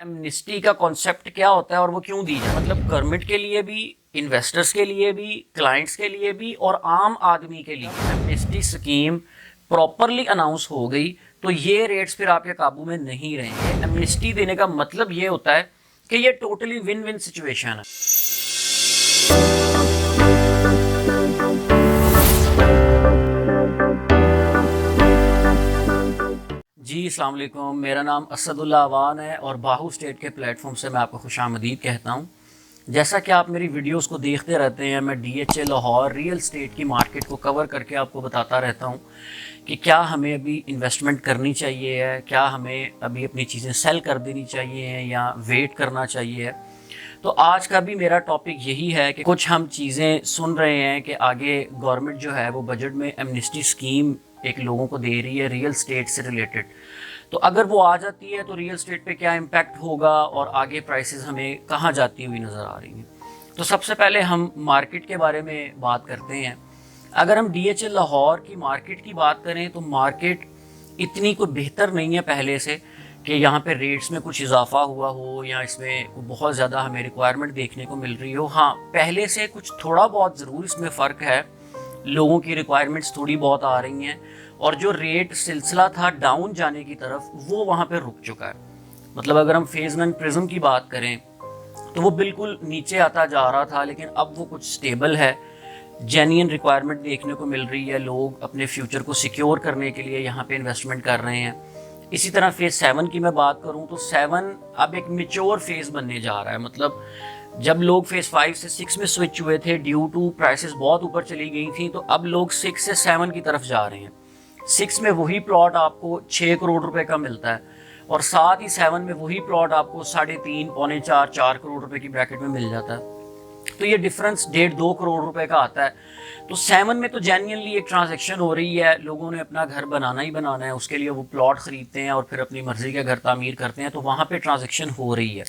Amnesty का concept क्या होता है और वो क्यों दी जाए। मतलब गवर्नमेंट के लिए भी, इन्वेस्टर्स के लिए भी, क्लाइंट्स के लिए भी और आम आदमी के लिए एमनिस्टी स्कीम प्रॉपरली अनाउंस हो गई तो ये रेट्स फिर आपके काबू में नहीं रहेंगे। एमनिस्टी देने का मतलब ये होता है कि ये टोटली विन विन सिचुएशन है। जी अस्सलाम वालेकुम, मेरा नाम असदुल्ला अवान है और बाहू स्टेट के प्लेटफॉर्म से मैं आपको खुशामदीद कहता हूँ। जैसा कि आप मेरी वीडियोस को देखते रहते हैं, मैं DHA लाहौर रियल स्टेट की मार्केट को कवर करके आपको बताता रहता हूँ कि क्या हमें अभी इन्वेस्टमेंट करनी चाहिए है, क्या हमें अभी अपनी चीज़ें सेल कर देनी चाहिए या वेट करना चाहिए। तो आज का भी मेरा टॉपिक यही है कि कुछ हम चीज़ें सुन रहे हैं कि आगे गवर्नमेंट जो है वो बजट में एमनिस्टी स्कीम एक लोगों को दे रही है रियल स्टेट से रिलेटेड। तो अगर वो आ जाती है तो रियल स्टेट पे क्या इम्पैक्ट होगा और आगे प्राइसेस हमें कहाँ जाती हुई नज़र आ रही हैं। तो सबसे पहले हम मार्केट के बारे में बात करते हैं। अगर हम DHA लाहौर की मार्केट की बात करें तो मार्केट इतनी कोई बेहतर नहीं है पहले से कि यहाँ पे रेट्स में कुछ इजाफा हुआ हो या इसमें बहुत ज़्यादा हमें रिक्वायरमेंट देखने को मिल रही हो। हाँ, पहले से कुछ थोड़ा बहुत ज़रूर इसमें फ़र्क है, लोगों की रिक्वायरमेंट्स थोड़ी बहुत आ रही हैं और जो रेट सिलसिला था डाउन जाने की तरफ वो वहाँ पे रुक चुका है। मतलब अगर हम फेज 9 प्रिज्म की बात करें तो वो बिल्कुल नीचे आता जा रहा था, लेकिन अब वो कुछ स्टेबल है, जेन्युइन रिक्वायरमेंट देखने को मिल रही है, लोग अपने फ्यूचर को सिक्योर करने के लिए यहाँ पे इन्वेस्टमेंट कर रहे हैं। इसी तरह फेज 7 की मैं बात करूँ तो 7 अब एक मेच्योर फेज बनने जा रहा है। मतलब जब लोग फेज 5 से 6 में स्विच हुए थे ड्यू टू प्राइसेस बहुत ऊपर चली गई थी, तो अब लोग 6 से 7 की तरफ जा रहे हैं। 6 में वही प्लॉट आपको 6 करोड़ रुपए का मिलता है और साथ ही 7 में वही प्लॉट आपको 3.5, पौने 4 करोड़ रुपए की ब्रैकेट में मिल जाता है। तो ये डिफरेंस 1.5-2 करोड़ रुपए का आता है। तो 7 में तो जेन्युइनली एक ट्रांजैक्शन हो रही है, लोगों ने अपना घर बनाना ही बनाना है, उसके लिए वो प्लॉट खरीदते हैं और फिर अपनी मर्जी का घर तामीर करते हैं, तो वहाँ पे ट्रांजैक्शन हो रही है।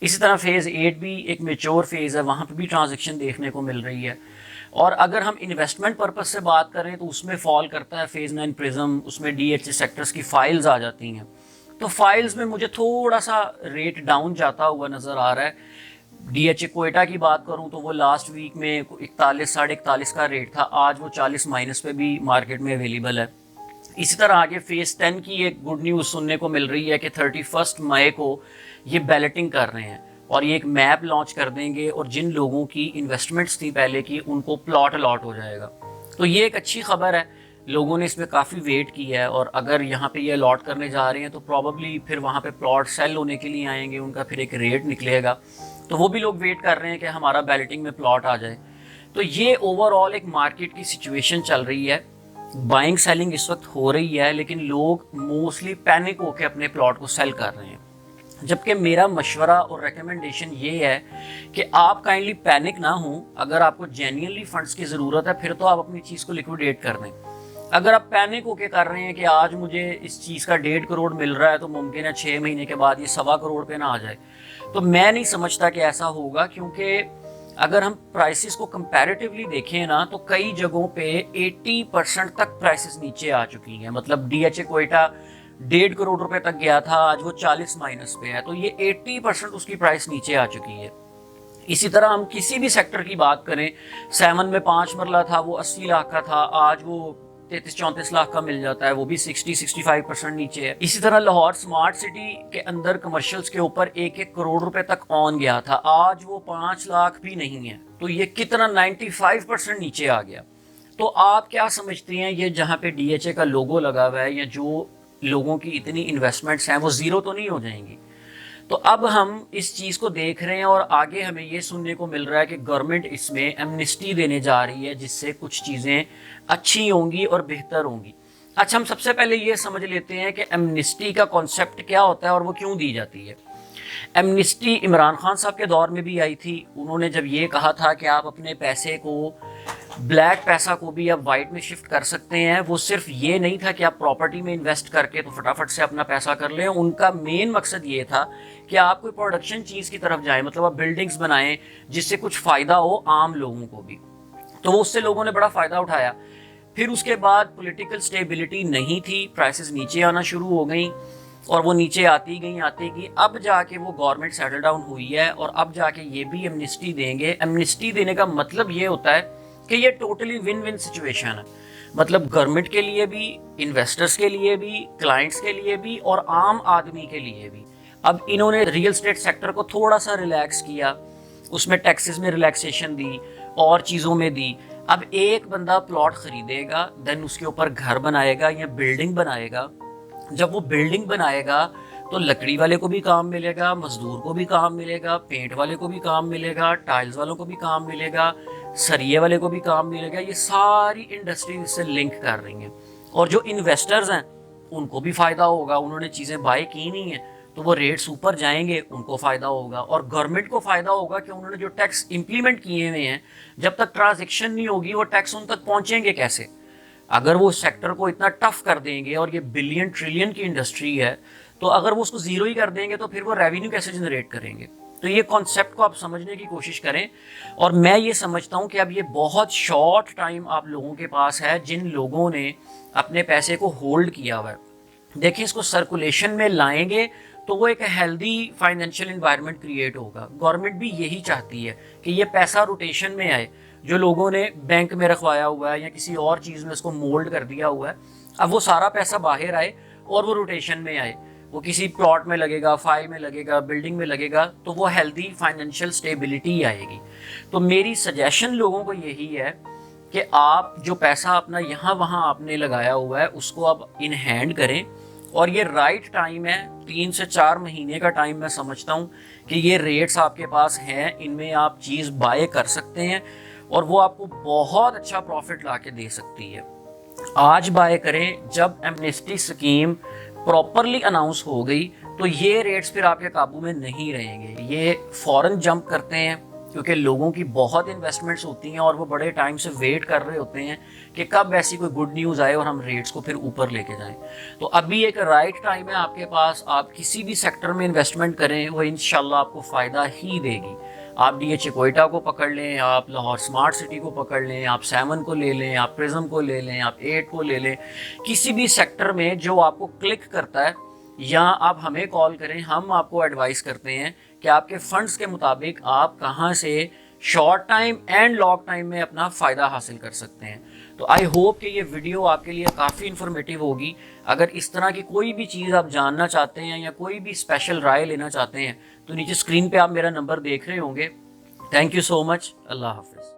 इसी तरह फेज़ 8 भी एक मेच्योर फेज़ है, वहाँ पे भी ट्रांजैक्शन देखने को मिल रही है। और अगर हम इन्वेस्टमेंट पर्पज से बात करें तो उसमें फॉल करता है फेज़ 9 प्रिज्म, उसमें DHA सेक्टर्स की फाइल्स आ जाती हैं। तो फाइल्स में मुझे थोड़ा सा रेट डाउन जाता हुआ नज़र आ रहा है। DHA कोयटा की बात करूं तो वो लास्ट वीक में 41, 41.5 का रेट था, आज वो 40 माइनस पे भी मार्केट में अवेलेबल है। इसी तरह आगे फेज़ 10 की एक गुड न्यूज़ सुनने को मिल रही है कि 31 मई को ये बैलेटिंग कर रहे हैं और ये एक मैप लॉन्च कर देंगे और जिन लोगों की इन्वेस्टमेंट्स थी पहले की उनको प्लॉट अलॉट हो जाएगा। तो ये एक अच्छी खबर है, लोगों ने इसमें काफ़ी वेट किया है और अगर यहाँ पे ये अलॉट करने जा रहे हैं तो प्रॉबली फिर वहाँ पे प्लॉट सेल होने के लिए आएंगे, उनका फिर एक रेट निकलेगा, तो वो भी लोग वेट कर रहे हैं कि हमारा बैलेटिंग में प्लॉट आ जाए। तो ये ओवरऑल एक मार्केट की सिचुएशन चल रही है, बाइंग सेलिंग इस वक्त हो रही है, लेकिन लोग मोस्टली पैनिक होकर अपने प्लॉट को सेल कर रहे हैं। जबकि मेरा मशवरा और रिकमेंडेशन ये है कि आप काइंडली पैनिक ना हो। अगर आपको जेन्युइनली फंड्स की ज़रूरत है फिर तो आप अपनी चीज़ को लिक्विडेट कर दें। अगर आप पैनिक होके कर रहे हैं कि आज मुझे इस चीज़ का 1.5 करोड़ मिल रहा है तो मुमकिन है 6 महीने के बाद ये 1.25 करोड़ पे ना आ जाए, तो मैं नहीं समझता कि ऐसा होगा। क्योंकि अगर हम प्राइसेस को कंपैरेटिवली देखें ना तो कई जगहों पे 80% तक प्राइसेस नीचे आ चुकी हैं। मतलब DHA कोयटा 1.5 करोड़ रुपए तक गया था, आज वो 40 माइनस पे है, तो ये 80% उसकी प्राइस नीचे आ चुकी है। इसी तरह हम किसी भी सेक्टर की बात करें, 7 में 5 मरला था वो 80 लाख का था, आज वो 33-34 लाख का मिल जाता है, वो भी 60-65% नीचे है। इसी तरह लाहौर स्मार्ट सिटी के अंदर कमर्शियल्स के ऊपर 1-1 करोड़ रुपए तक ऑन गया था, आज वो 5 लाख भी नहीं है, तो ये कितना 95% नीचे आ गया। तो आप क्या समझते हैं, ये जहाँ पे DHA का लोगो लगा हुआ है या जो लोगों की इतनी इन्वेस्टमेंट्स हैं वो ज़ीरो तो नहीं हो जाएंगी। तो अब हम इस चीज़ को देख रहे हैं और आगे हमें ये सुनने को मिल रहा है कि गवर्नमेंट इसमें एमनिस्टी देने जा रही है जिससे कुछ चीज़ें अच्छी होंगी और बेहतर होंगी। अच्छा, हम सबसे पहले ये समझ लेते हैं कि एमनिस्टी का कॉन्सेप्ट क्या होता है और वो क्यों दी जाती है। एमनिस्टी इमरान खान साहब के दौर में भी आई थी। उन्होंने जब ये कहा था कि आप अपने पैसे को, ब्लैक पैसा को भी आप वाइट में शिफ्ट कर सकते हैं, वो सिर्फ ये नहीं था कि आप प्रॉपर्टी में इन्वेस्ट करके तो फटाफट से अपना पैसा कर लें। उनका मेन मकसद ये था कि आप कोई प्रोडक्शन चीज़ की तरफ जाएं, मतलब आप बिल्डिंग्स बनाएं जिससे कुछ फ़ायदा हो आम लोगों को भी। तो वो उससे लोगों ने बड़ा फ़ायदा उठाया। फिर उसके बाद पॉलिटिकल स्टेबिलिटी नहीं थी, प्राइसेस नीचे आना शुरू हो गई। और वो नीचे आती गई। अब जाके वो गवर्नमेंट सेटल डाउन हुई है और अब जाके ये भी एमनिस्टी देंगे। एमनिस्टी देने का मतलब ये होता है कि ये टोटली विन विन सिचुएशन है, मतलब गवर्नमेंट के लिए भी, इन्वेस्टर्स के लिए भी, क्लाइंट्स के लिए भी और आम आदमी के लिए भी। अब इन्होंने रियल स्टेट सेक्टर को थोड़ा सा रिलैक्स किया, उसमें टैक्सेस में रिलैक्सेशन दी और चीज़ों में दी। अब एक बंदा प्लॉट खरीदेगा, देन उसके ऊपर घर बनाएगा या बिल्डिंग बनाएगा। जब वो बिल्डिंग बनाएगा तो लकड़ी वाले को भी काम मिलेगा, मजदूर को भी काम मिलेगा, पेंट वाले को भी काम मिलेगा, टाइल्स वालों को भी काम मिलेगा, सरिये वाले को भी काम मिलेगा। ये सारी इंडस्ट्री इससे लिंक कर रही हैं और जो इन्वेस्टर्स हैं उनको भी फ़ायदा होगा। उन्होंने चीज़ें बाय की नहीं है तो वो रेट्स ऊपर जाएंगे, उनको फ़ायदा होगा। और गवर्नमेंट को फ़ायदा होगा कि उन्होंने जो टैक्स इंप्लीमेंट किए हुए हैं, जब तक ट्रांजेक्शन नहीं होगी वो टैक्स उन तक पहुँचेंगे कैसे? अगर वो सेक्टर को इतना टफ कर देंगे, और ये बिलियन ट्रिलियन की इंडस्ट्री है, तो अगर वो उसको ज़ीरो ही कर देंगे तो फिर वो रेवेन्यू कैसे जनरेट करेंगे? तो ये कॉन्सेप्ट को आप समझने की कोशिश करें। और मैं ये समझता हूँ कि अब ये बहुत शॉर्ट टाइम आप लोगों के पास है जिन लोगों ने अपने पैसे को होल्ड किया हुआ है। देखिए, इसको सर्कुलेशन में लाएंगे तो वो एक हेल्दी फाइनेंशियल एनवायरनमेंट क्रिएट होगा। गवर्नमेंट भी यही चाहती है कि ये पैसा रोटेशन में आए। जो लोगों ने बैंक में रखवाया हुआ है या किसी और चीज़ में उसको मोल्ड कर दिया हुआ है, अब वो सारा पैसा बाहर आए और वो रोटेशन में आए। वो किसी प्लॉट में लगेगा, फाइल में लगेगा, बिल्डिंग में लगेगा, तो वो हेल्दी फाइनेंशियल स्टेबिलिटी आएगी। तो मेरी सजेशन लोगों को यही है कि आप जो पैसा अपना यहाँ वहाँ आपने लगाया हुआ है उसको आप इन हैंड करें। और ये राइट टाइम है, 3 से 4 महीने का टाइम मैं समझता हूँ कि ये रेट्स आपके पास हैं, इनमें आप चीज़ बाय कर सकते हैं और वो आपको बहुत अच्छा प्रॉफिट ला के दे सकती है। आज बाय करें। जब एमनेस्टी स्कीम प्रॉपरली अनाउंस हो गई तो ये रेट्स फिर आपके काबू में नहीं रहेंगे। ये फौरन जंप करते हैं क्योंकि लोगों की बहुत इन्वेस्टमेंट्स होती हैं और वो बड़े टाइम से वेट कर रहे होते हैं कि कब ऐसी कोई गुड न्यूज़ आए और हम रेट्स को फिर ऊपर लेके जाएं। तो अभी एक राइट टाइम है आपके पास, आप किसी भी सेक्टर में इन्वेस्टमेंट करें, वो इंशाल्लाह आपको फ़ायदा ही देगी। आप DHA कोयटा को पकड़ लें, आप लाहौर स्मार्ट सिटी को पकड़ लें, आप 7 को ले लें, आप प्रिज्म को ले लें, आप 8 को ले लें, किसी भी सेक्टर में जो आपको क्लिक करता है, या आप हमें कॉल करें, हम आपको एडवाइस करते हैं कि आपके फंड्स के मुताबिक आप कहां से short time and long time में अपना फ़ायदा हासिल कर सकते हैं। तो आई होप कि ये वीडियो आपके लिए काफ़ी इन्फॉर्मेटिव होगी। अगर इस तरह की कोई भी चीज़ आप जानना चाहते हैं या कोई भी स्पेशल राय लेना चाहते हैं तो नीचे स्क्रीन पे आप मेरा नंबर देख रहे होंगे। Thank you so much. अल्लाह हाफिज़।